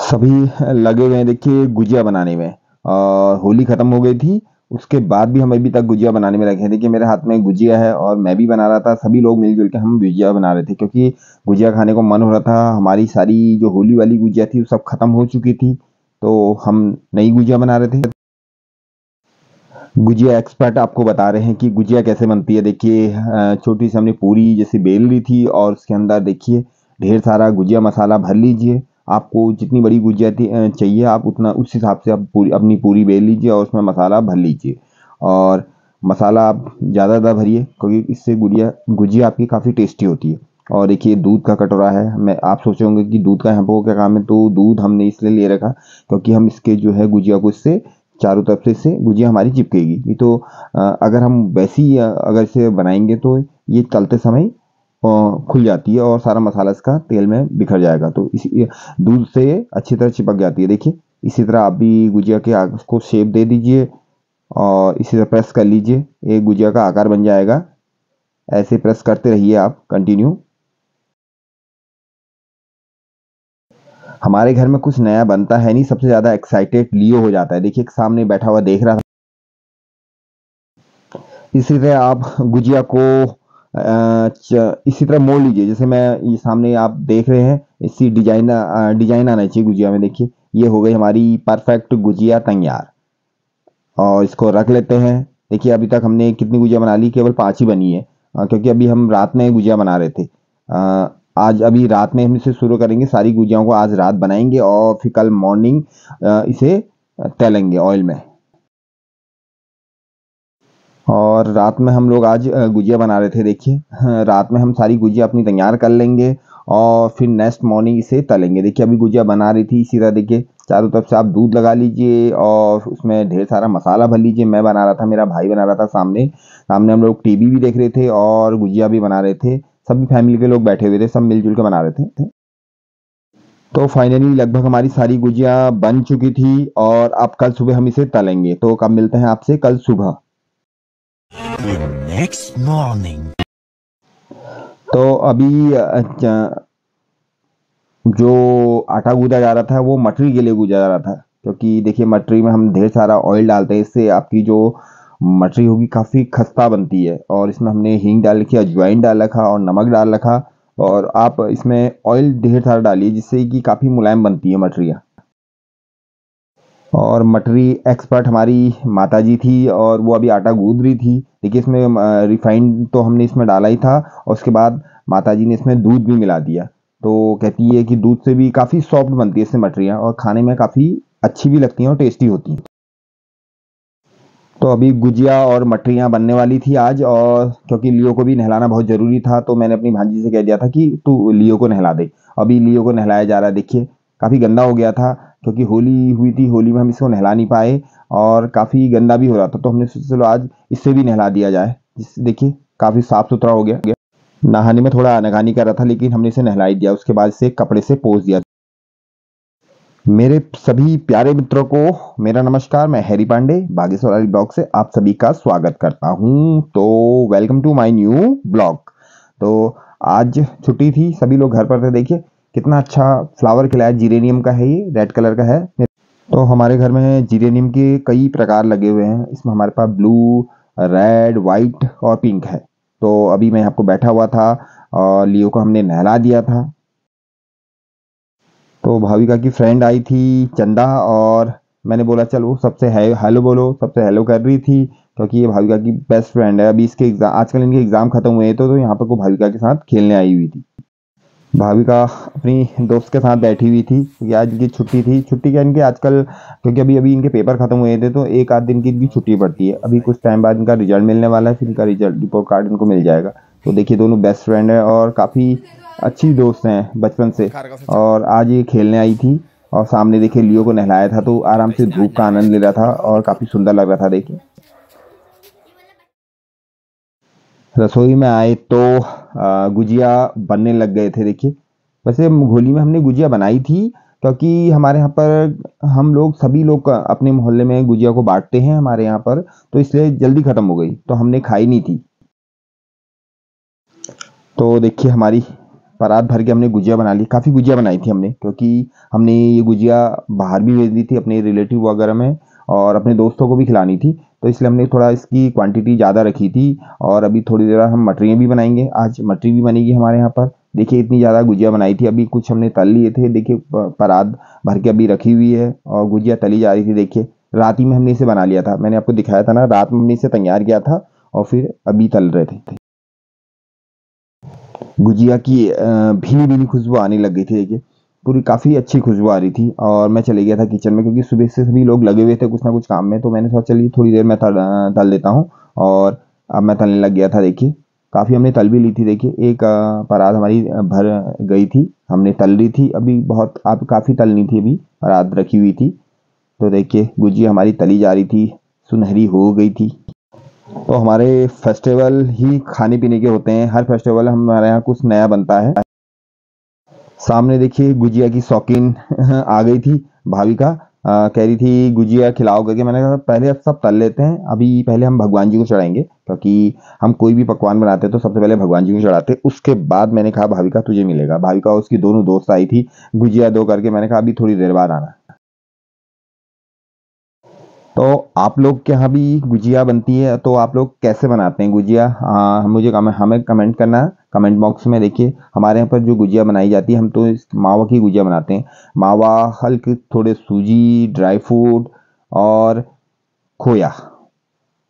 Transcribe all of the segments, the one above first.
सभी लगे हुए हैं देखिए गुजिया बनाने में। और होली खत्म हो गई थी, उसके बाद भी हम अभी तक गुजिया बनाने में लगे हैं। देखिए मेरे हाथ में गुजिया है और मैं भी बना रहा था, सभी लोग मिलजुल के हम गुजिया बना रहे थे क्योंकि गुजिया खाने को मन हो रहा था। हमारी सारी जो होली वाली गुजिया थी वो सब खत्म हो चुकी थी, तो हम नई गुजिया बना रहे थे। गुजिया एक्सपर्ट आपको बता रहे हैं कि गुजिया कैसे बनती है। देखिए छोटी सी हमने पूरी जैसे बेल ली थी और उसके अंदर देखिए ढेर सारा गुजिया मसाला भर लीजिए। आपको जितनी बड़ी गुजिया चाहिए आप उतना उस हिसाब से आप अपनी पूरी बेल लीजिए और उसमें मसाला भर लीजिए। और मसाला आप ज़्यादा भरिए क्योंकि इससे गुजिया गुजिया आपकी काफ़ी टेस्टी होती है। और देखिए दूध का कटोरा है। मैं आप सोचे होंगे कि दूध का यहाँ पर क्या काम है, तो दूध हमने इसलिए ले रखा क्योंकि हम इसके जो है गुजिया को इससे चारों तरफ से इससे गुजिया हमारी चिपकेगी। नहीं तो अगर हम वैसी अगर इसे बनाएंगे तो ये तलते समय खुल जाती है और सारा मसाला इसका तेल में बिखर जाएगा, तो इसी दूध से अच्छी तरह चिपक जाती है। देखिए इसी तरह आप भी गुजिया के को शेप दे दीजिए और इसी तरह प्रेस कर लीजिए, एक गुजिया का आकार बन जाएगा। ऐसे प्रेस करते रहिए आप कंटिन्यू। हमारे घर में कुछ नया बनता है नहीं, सबसे ज़्यादा एक्साइटेड लियो हो जाता है। देखिए सामने बैठा हुआ देख रहा था। इसी तरह आप गुजिया को इसी तरह मोड़ लीजिए, जैसे मैं ये सामने आप देख रहे हैं इसी डिजाइन आना चाहिए गुजिया में। देखिए ये हो गई हमारी परफेक्ट गुजिया तैयार और इसको रख लेते हैं। देखिए अभी तक हमने कितनी गुजिया बना ली, केवल 5 ही बनी है क्योंकि अभी हम रात में गुजिया बना रहे थे। आज अभी रात में हम इसे शुरू करेंगे, सारी गुजियाओं को आज रात बनाएंगे और फिर कल मॉर्निंग इसे तलेंगे ऑयल में। और रात में हम लोग आज गुजिया बना रहे थे। देखिए रात में हम सारी गुजिया अपनी तैयार कर लेंगे और फिर नेक्स्ट मॉर्निंग इसे तलेंगे। देखिए अभी गुजिया बना रही थी, इसी तरह देखिए चारों तरफ से आप दूध लगा लीजिए और उसमें ढेर सारा मसाला भर लीजिए। मैं बना रहा था, मेरा भाई बना रहा था, सामने सामने हम लोग टीवी भी देख रहे थे और गुजिया भी बना रहे थे। सभी फैमिली के लोग बैठे हुए थे, सब मिलजुल के बना रहे थे। तो फाइनली लगभग हमारी सारी गुजिया बन चुकी थी और अब कल सुबह हम इसे तलेंगे। तो कब मिलते हैं आपसे? कल सुबह। The next morning. तो अभी जो आटा गूंदा जा रहा था वो मटरी के लिए गूंजा जा रहा था, क्योंकि देखिए मटरी में हम ढेर सारा ऑयल डालते हैं, इससे आपकी जो मटरी होगी काफ़ी खस्ता बनती है। और इसमें हमने हींग डाल रखी, अजवाइन डाल रखा और नमक डाल रखा। और आप इसमें ऑयल ढेर सारा डालिए जिससे कि काफ़ी मुलायम बनती है मटरियाँ। और मटरी एक्सपर्ट हमारी माता जी थी और वो अभी आटा गूंद रही थी। देखिए इसमें रिफाइंड तो हमने इसमें डाला ही था और उसके बाद माता जी ने इसमें दूध भी मिला दिया। तो कहती है कि दूध से भी काफ़ी सॉफ्ट बनती है इससे मटरियाँ और खाने में काफ़ी अच्छी भी लगती हैं और टेस्टी होती हैं। तो अभी गुजिया और मटरियाँ बनने वाली थी आज, और क्योंकि लियो को भी नहलाना बहुत ज़रूरी था तो मैंने अपनी भांजी से कह दिया था कि तू लियो को नहला दे। अभी लियो को नहलाया जा रहा है। देखिए काफ़ी गंदा हो गया था क्योंकि होली हुई थी, होली में हम इसको नहला नहीं पाए और काफ़ी गंदा भी हो रहा था, तो हमने सोचा चलो आज इससे भी नहला दिया जाए, जिससे देखिए काफ़ी साफ़ सुथरा हो गया। नहाने में थोड़ा आनाकानी कर रहा था लेकिन हमने इसे नहला ही दिया, उसके बाद इसे कपड़े से पोंछ दिया। मेरे सभी प्यारे मित्रों को मेरा नमस्कार। मैं हैरी पांडे बागेश्वर ब्लॉग से आप सभी का स्वागत करता हूं। तो welcome to my new blog. तो आज छुट्टी थी, सभी लोग घर पर थे। देखिए कितना अच्छा फ्लावर खिला है, जीरेनियम का है, ये रेड कलर का है। तो हमारे घर में जीरेनियम के कई प्रकार लगे हुए हैं। इसमें हमारे पास ब्लू, रेड, वाइट और पिंक है। तो अभी मैं आपको बैठा हुआ था और लियो को हमने नहला दिया था। तो भाविका की फ्रेंड आई थी चंदा, और मैंने बोला चल वो सबसे हेलो बोलो, सबसे हेलो कर रही थी क्योंकि ये भाविका की बेस्ट फ्रेंड है। अभी इसके एग्जाम, आजकल इनके एग्जाम खत्म हुए तो यहाँ पर को भाविका के साथ खेलने आई हुई थी। भाविका अपनी दोस्त के साथ बैठी हुई थी क्योंकि आज इनकी छुट्टी थी। छुट्टी क्या इनके आजकल, क्योंकि अभी अभी इनके पेपर खत्म हुए थे तो एक आध दिन की इनकी छुट्टी पड़ती है। अभी कुछ टाइम बाद इनका रिजल्ट मिलने वाला है, फिर इनका रिजल्ट रिपोर्ट कार्ड इनको मिल जाएगा। तो देखिए दोनों बेस्ट फ्रेंड है और काफ़ी अच्छी दोस्त हैं बचपन से। और आज ये खेलने आई थी और सामने देखिए लियो को नहलाया था तो आराम से धूप का आनंद ले रहा था और काफ़ी सुंदर लग रहा था। देखिए रसोई में आए तो गुजिया बनने लग गए थे। देखिए वैसे होली में हमने गुजिया बनाई थी क्योंकि हमारे यहाँ पर हम लोग सभी लोग अपने मोहल्ले में गुजिया को बांटते हैं हमारे यहाँ पर, तो इसलिए जल्दी ख़त्म हो गई तो हमने खाई नहीं थी। तो देखिए हमारी परात भर के हमने गुजिया बना ली। काफ़ी गुजिया बनाई थी हमने, क्योंकि हमने ये गुजिया बाहर भी भेज दी थी अपने रिलेटिव वगैरह में, और अपने दोस्तों को भी खिलानी थी। तो इसलिए हमने थोड़ा इसकी क्वांटिटी ज़्यादा रखी थी। और अभी थोड़ी देर बाद हम मटरियाँ भी बनाएंगे। आज मटरी भी बनेगी हमारे यहाँ पर। देखिए इतनी ज़्यादा गुजिया बनाई थी। अभी कुछ हमने तल लिए थे। देखिए परात भर के अभी रखी हुई है और गुजिया तली जा रही थी। देखिए रात ही में हमने इसे बना लिया था। मैंने आपको दिखाया था ना, रात में हमने इसे तैयार किया था और फिर अभी तल रहे थे। गुजिया की भीनी भीनी खुशबू आने लग गई थी। देखिए पूरी काफ़ी अच्छी खुशबू आ रही थी। और मैं चले गया था किचन में, क्योंकि सुबह से सभी लोग लगे हुए थे कुछ ना कुछ काम में। तो मैंने सोचा चलिए थोड़ी देर में तल देता हूँ। और अब मैं तलने लग गया था। देखिए काफ़ी हमने तल भी ली थी। देखिए एक परात हमारी भर गई थी, हमने तल ली थी। अभी बहुत अब काफ़ी तलनी थी, अभी परात रखी हुई थी। तो देखिए गुजिया हमारी तली जा रही थी, सुनहरी हो गई थी। तो हमारे फेस्टिवल ही खाने पीने के होते हैं। हर फेस्टिवल हमारे यहाँ कुछ नया बनता है। सामने देखिए गुजिया की शौकीन आ गई थी भाविका। कह रही थी गुजिया खिलाओ करके। मैंने कहा पहले अब सब तल लेते हैं, अभी पहले हम भगवान जी को चढ़ाएंगे, क्योंकि हम कोई भी पकवान बनाते हैं तो सबसे पहले भगवान जी को चढ़ाते। उसके बाद मैंने कहा भाविका तुझे मिलेगा। भाविका और उसकी दोनों दोस्त आई थी गुजिया दो करके। मैंने कहा अभी थोड़ी देर बाद आना। तो आप लोग के यहाँ भी गुजिया बनती है, तो आप लोग कैसे बनाते हैं गुजिया? मुझे हमें कमेंट करना कमेंट बॉक्स में। देखिए हमारे यहाँ पर जो गुजिया बनाई जाती है, हम तो इस मावा की गुजिया बनाते हैं। मावा, हल्के थोड़े सूजी, ड्राई फ्रूट और खोया,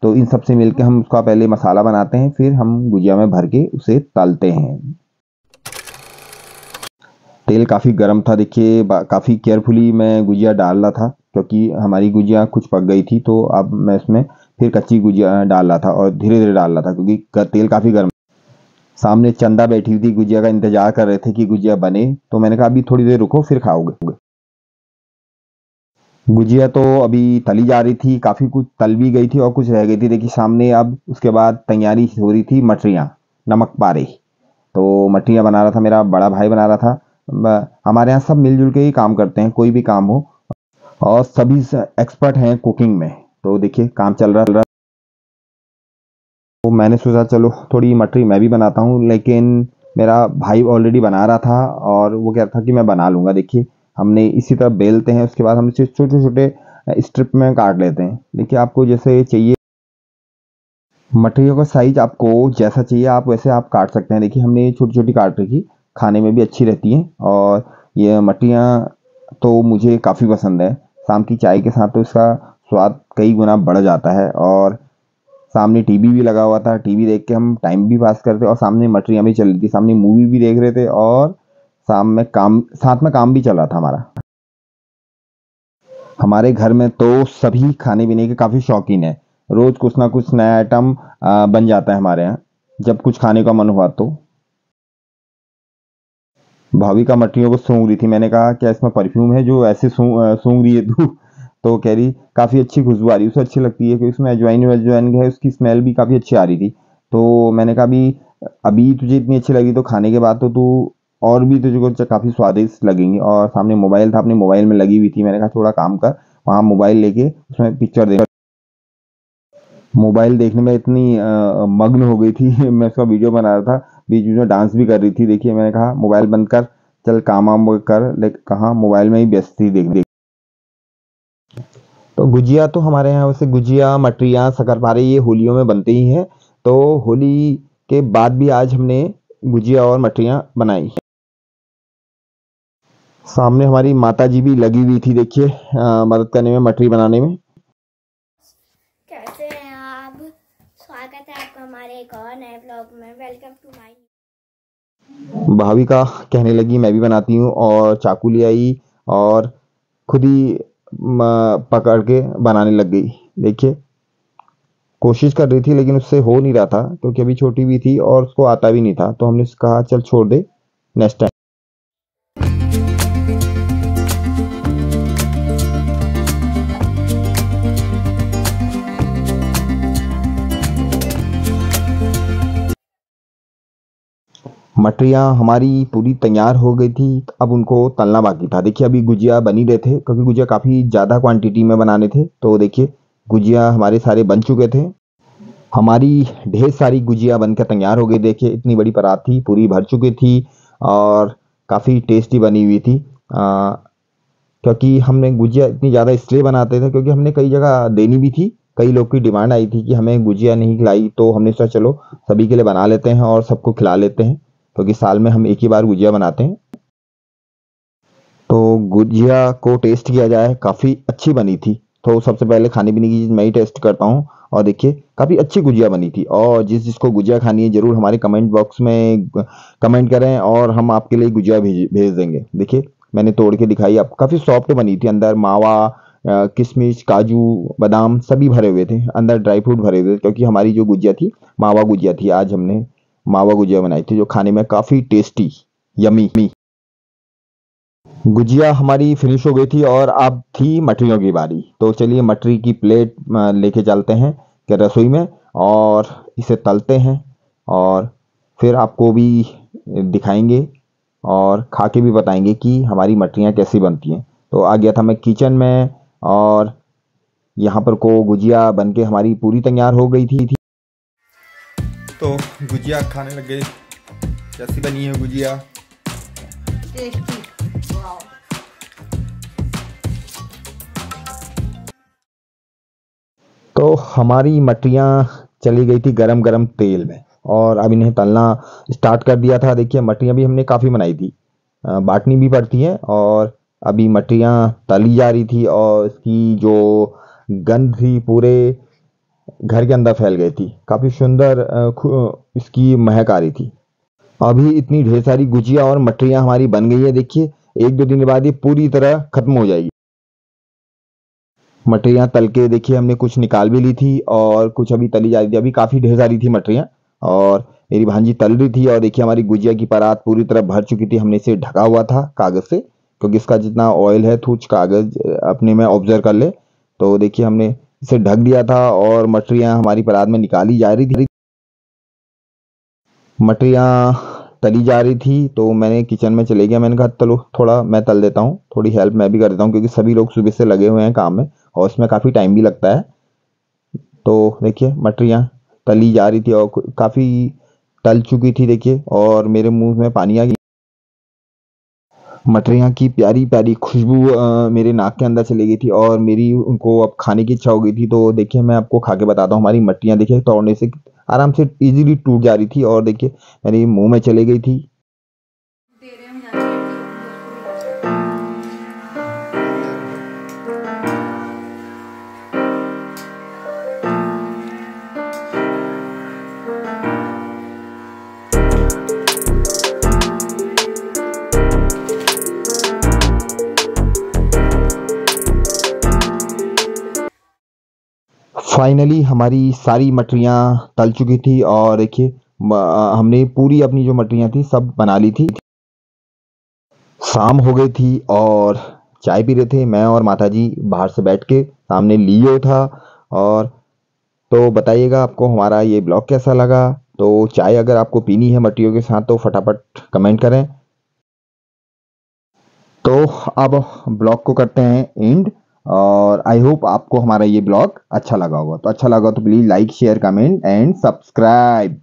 तो इन सब से मिलके हम उसका पहले मसाला बनाते हैं, फिर हम गुजिया में भर के उसे तलते हैं। तेल काफ़ी गर्म था। देखिए काफ़ी केयरफुली मैं गुजिया डाल रहा था, क्योंकि हमारी गुजिया कुछ पक गई थी। तो अब मैं इसमें फिर कच्ची गुजिया डाल रहा था और धीरे धीरे डाल रहा था, क्योंकि तेल काफ़ी गर्म। सामने चंदा बैठी हुई थी, गुजिया का इंतजार कर रहे थे कि गुजिया बने। तो मैंने कहा अभी थोड़ी देर रुको फिर खाओगे। गुजिया तो अभी तली जा रही थी, काफ़ी कुछ तल भी गई थी और कुछ रह गई थी। देखिए सामने अब उसके बाद तैयारी हो रही थी मटरियाँ, नमक पारे। तो मटरियाँ बना रहा था, मेरा बड़ा भाई बना रहा था। हमारे यहाँ सब मिलजुल के ही काम करते हैं, कोई भी काम हो, और सभी एक्सपर्ट हैं कुकिंग में। तो देखिए काम चल रहा। तो मैंने सोचा चलो थोड़ी मटरी मैं भी बनाता हूँ, लेकिन मेरा भाई ऑलरेडी बना रहा था और वो कह रहा था कि मैं बना लूँगा। देखिए हमने इसी तरह बेलते हैं, उसके बाद हम इसे छोटे छोटे स्ट्रिप में काट लेते हैं। देखिए आपको जैसे चाहिए, मटरियों का साइज आपको जैसा चाहिए आप वैसे आप काट सकते हैं। देखिए हमने छोटी छोटी काट रखी, खाने में भी अच्छी रहती हैं। और ये मटरियाँ तो मुझे काफ़ी पसंद है। शाम की चाय के साथ तो इसका स्वाद कई गुना बढ़ जाता है। और सामने टीवी भी लगा हुआ था, टीवी देख के हम टाइम भी पास करते और सामने मटरियाँ भी चल रही थी, सामने मूवी भी देख रहे थे और साथ में काम भी चल रहा था हमारा। हमारे घर में तो सभी खाने पीने के काफ़ी शौकीन है। रोज़ कुछ ना कुछ नया आइटम बन जाता है हमारे यहाँ, जब कुछ खाने का मन हुआ तो। भाविका मटरियों को सूंघ रही थी। मैंने कहा क्या इसमें परफ्यूम है जो ऐसे सूंघ रही है तू? तो कह रही काफ़ी अच्छी खुशबू आ रही है, उसे अच्छी लगती है, क्योंकि उसमें अजवाइन है, उसकी स्मेल भी काफ़ी अच्छी आ रही थी। तो मैंने कहा अभी अभी तुझे इतनी अच्छी लगी, तो खाने के बाद तो तू और भी तुझे को काफ़ी स्वादिष्ट लगेंगी। और सामने मोबाइल था, अपने मोबाइल में लगी हुई थी। मैंने कहा थोड़ा काम कर, वहाँ मोबाइल लेके उसमें पिक्चर देख। मोबाइल देखने में इतनी मग्न हो गई थी मैं उसका वीडियो बना रहा था, बीच बीच में डांस भी कर रही थी। देखिए मैंने कहा मोबाइल बंद कर, चल काम वाम कर, लेकिन कहाँ मोबाइल में ही व्यस्त थी देख। तो गुजिया तो हमारे यहाँ वैसे गुजिया, मटरियाँ, शक्करपारे ये होलियों में बनते ही हैं। तो होली के बाद भी आज हमने गुजिया और मटरियाँ बनाई। सामने हमारी माता जी भी लगी हुई थी, देखिए मदद करने में, मटरी बनाने में। कैसे हैं आप? स्वागत है आपका हमारे एक और नए ब्लॉग में। Welcome to my. भाविका कहने लगी मैं भी बनाती हूँ, और चाकू ले आई और खुद ही पकड़ के बनाने लग गई। देखिए कोशिश कर रही थी लेकिन उससे हो नहीं रहा था, क्योंकि अभी छोटी भी थी और उसको आता भी नहीं था। तो हमने कहा चल छोड़ दे, नेक्स्ट टाइम। मटरियाँ हमारी पूरी तैयार हो गई थी, अब उनको तलना बाकी था। देखिए अभी गुजिया बन ही रहे थे, क्योंकि गुजिया काफ़ी ज़्यादा क्वांटिटी में बनाने थे। तो देखिए गुजिया हमारे सारे बन चुके थे। हमारी ढेर सारी गुजिया बनकर तैयार हो गई। देखिए इतनी बड़ी परात थी, पूरी भर चुकी थी। और काफ़ी टेस्टी बनी हुई थी। क्योंकि हमने गुजिया इतनी ज़्यादा इसलिए बनाते थे क्योंकि हमने कई जगह देनी भी थी, कई लोग की डिमांड आई थी कि हमें गुजिया नहीं खिलाई, तो हमने सोचा चलो सभी के लिए बना लेते हैं और सबको खिला लेते हैं, क्योंकि साल में हम एक ही बार गुजिया बनाते हैं। तो गुजिया को टेस्ट किया जाए, काफ़ी अच्छी बनी थी। तो सबसे पहले खाने पीने की चीज़ मैं ही टेस्ट करता हूँ। और देखिए काफ़ी अच्छी गुजिया बनी थी, और जिसको गुजिया खानी है ज़रूर हमारे कमेंट बॉक्स में कमेंट करें और हम आपके लिए गुजिया भेज देंगे। देखिए मैंने तोड़ के दिखाई आपको, काफ़ी सॉफ्ट बनी थी, अंदर मावा, किशमिश, काजू, बादाम सभी भरे हुए थे, अंदर ड्राई फ्रूट भरे हुए थे, क्योंकि हमारी जो गुजिया थी मावा गुजिया थी। आज हमने मावा गुजिया बनाई थी जो खाने में काफ़ी टेस्टी यमी। गुजिया हमारी फिनिश हो गई थी और अब थी मटरियों की बारी। तो चलिए मटरी की प्लेट लेके चलते हैं कि रसोई में और इसे तलते हैं, और फिर आपको भी दिखाएंगे और खा के भी बताएंगे कि हमारी मटरियाँ कैसी बनती हैं। तो आ गया था मैं किचन में, और यहाँ पर को गुजिया बनके हमारी पूरी तैयार हो गई थी। तो गुजिया खाने लग गए। कैसी बनी है गुजिया? टेस्टी। वाओ। तो हमारी मटरियाँ चली गई थी गरम गरम तेल में, और अब इन्हें तलना स्टार्ट कर दिया था। देखिए मटरियाँ भी हमने काफ़ी बनाई थी, बाटनी भी पड़ती है, और अभी मटरियाँ तली जा रही थी और इसकी जो गंध थी पूरे घर के अंदर फैल गई थी। काफ़ी सुंदर इसकी महक आ रही थी। अभी इतनी ढेर सारी गुजिया और मटरियाँ हमारी बन गई है। देखिए एक दो दिन के बाद ये पूरी तरह खत्म हो जाएगी। मटरियाँ तल के देखिए हमने कुछ निकाल भी ली थी और कुछ अभी तली जा रही थी। अभी काफ़ी ढेर सारी थी मटरियाँ, और मेरी भांजी तल रही थी। और देखिए हमारी गुजिया की परात पूरी तरह भर चुकी थी। हमने इसे ढका हुआ था कागज़ से, क्योंकि इसका जितना ऑयल है कुछ कागज़ अपने में ऑब्जर्व कर ले। तो देखिए हमने इसे ढक दिया था और मटरियाँ हमारी परात में निकाली जा रही थी। मटरियाँ तली जा रही थी तो मैंने किचन में चले गया। मैंने कहा चलो थोड़ा मैं तल देता हूँ, थोड़ी हेल्प मैं भी कर देता हूँ, क्योंकि सभी लोग सुबह से लगे हुए हैं काम में और उसमें काफ़ी टाइम भी लगता है। तो देखिए मटरियाँ तली जा रही थी और काफ़ी तल चुकी थी देखिए, और मेरे मुंह में पानी आ गया। मटरियाँ की प्यारी प्यारी खुशबू मेरे नाक के अंदर चली गई थी और मेरी उनको अब खाने की इच्छा हो गई थी। तो देखिए मैं आपको खा के बताता हूँ। हमारी मटरियाँ देखिए तोड़ने से आराम से इजीली टूट जा रही थी, और देखिए मेरे मुंह में चली गई थी। फाइनली हमारी सारी मटरियाँ तल चुकी थी, और देखिए हमने पूरी अपनी जो मटरियाँ थी सब बना ली थी। शाम हो गई थी और चाय पी रहे थे मैं और माताजी बाहर से बैठ के, सामने लियो था। और तो बताइएगा आपको हमारा ये ब्लॉग कैसा लगा। तो चाय अगर आपको पीनी है मटरियों के साथ तो फटाफट कमेंट करें। तो अब ब्लॉग को करते हैं एंड, और आई होप आपको हमारा ये ब्लॉग अच्छा लगा होगा। तो अच्छा लगा तो please like share comment and subscribe.